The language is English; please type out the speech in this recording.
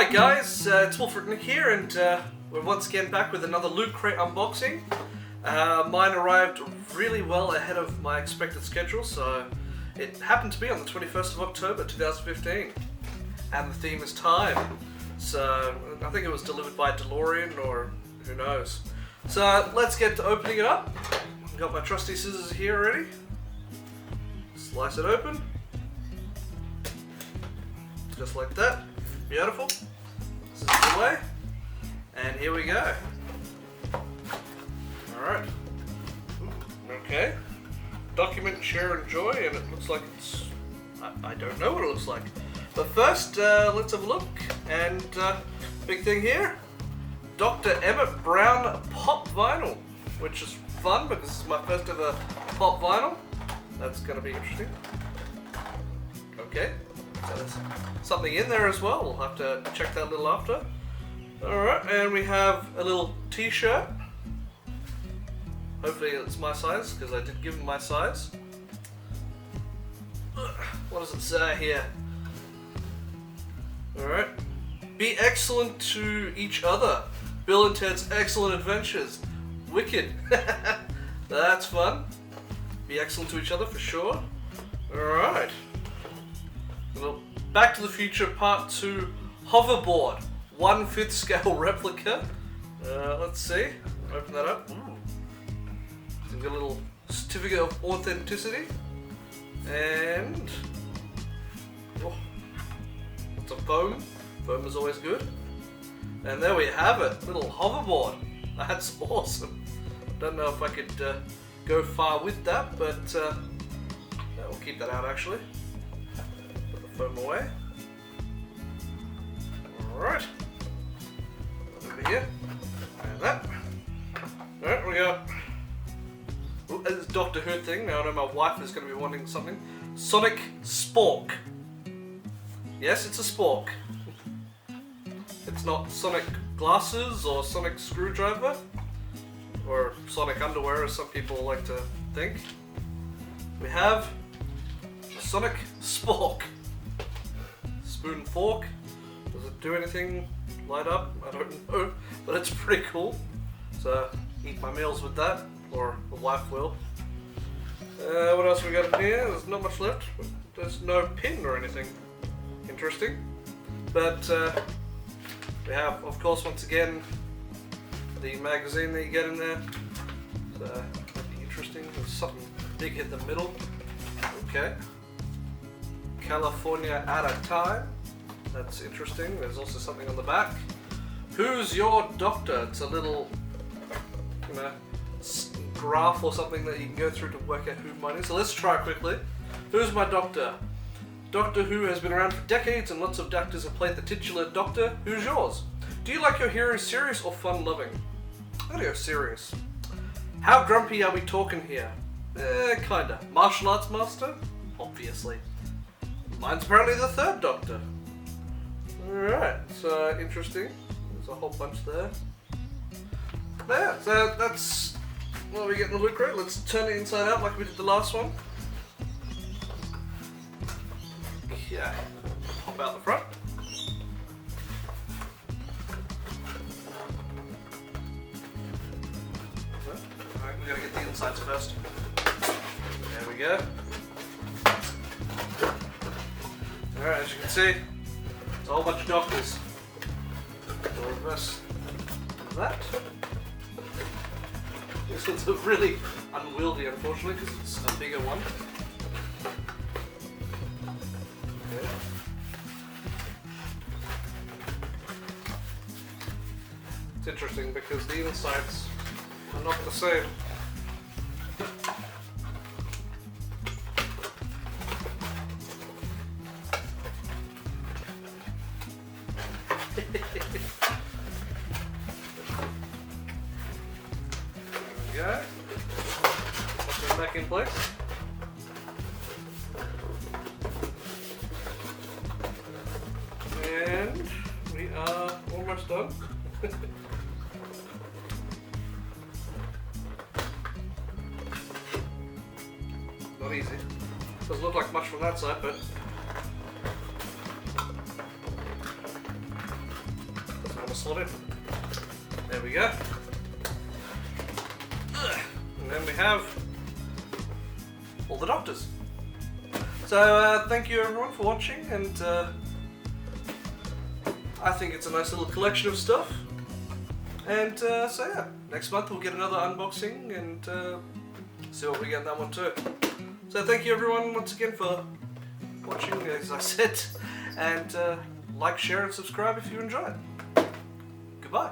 Hi guys, it's Wolfric Nick here, and we're once again back with another Loot Crate unboxing. Mine arrived really well ahead of my expected schedule, so it happened to be on the 21st of October 2015, and the theme is time. So I think it was delivered by DeLorean, or who knows. So let's get to opening it up. Got my trusty scissors here already. Slice it open. Just like that. Beautiful. This is the way. And here we go. Alright. Okay. Document, share, enjoy, and it looks like it's... I don't know what it looks like. But first, let's have a look. And big thing here. Dr. Emmett Brown Pop Vinyl. Which is fun because this is my first ever pop vinyl. That's going to be interesting. Okay. So there's something in there as well. We'll have to check that a little after. Alright, and we have a little t-shirt. Hopefully it's my size, because I did give him my size. What does it say here? Alright. Be excellent to each other. Bill and Ted's Excellent Adventures. Wicked. That's fun. Be excellent to each other for sure. Alright. Back to the Future Part 2 Hoverboard. 1/5 scale replica. Let's see. Open that up. We've got a little certificate of authenticity. And... oh, it's a foam. Foam is always good. And there we have it. Little hoverboard. That's awesome. Don't know if I could go far with that, but we'll keep that out actually. Put the foam away. Alright. Over here. And that. Alright, we go. Ooh, this Doctor Who thing. Now I know my wife is going to be wanting something. Sonic Spork. Yes, it's a spork. It's not Sonic glasses or Sonic screwdriver or Sonic underwear as some people like to think. We have Sonic Spork. Spoon fork. Does it do anything? Light up? I don't know, but it's pretty cool. So eat my meals with that, or the wife will. What else we got in here? There's not much left. There's no pin or anything interesting, but we have, of course, once again, the magazine that you get in there. So, that'd be interesting. There's something big in the middle. Okay. California at a Time. That's interesting. There's also something on the back. Who's your doctor? It's a little, graph or something that you can go through to work out who mine is. So let's try quickly. Who's my doctor? Doctor Who has been around for decades and lots of doctors have played the titular doctor. Who's yours? Do you like your heroes serious or fun-loving? I'm gonna go serious. How grumpy are we talking here? Kinda. Martial arts master? Obviously. Mine's apparently the third doctor. Alright, so interesting. There's a whole bunch there. Yeah, so that's what we get in the loot crate. Let's turn it inside out like we did the last one. Yeah, pop out the front. Alright, we gotta get the insides first. There we go. Alright, as you can see, it's a whole bunch of doctors. We'll reverse that. This one's really unwieldy, unfortunately, because it's a bigger one. It's interesting because the insides are not the same. There we go. Put them back in place. And we are almost done. Not easy. Doesn't look like much from that side, but slot in. There we go. And then we have all the doctors. So thank you everyone for watching, and I think it's a nice little collection of stuff. And so yeah, next month we'll get another unboxing and see what we get in that one too. So thank you everyone once again for watching, as I said, and like, share and subscribe if you enjoy it. Goodbye.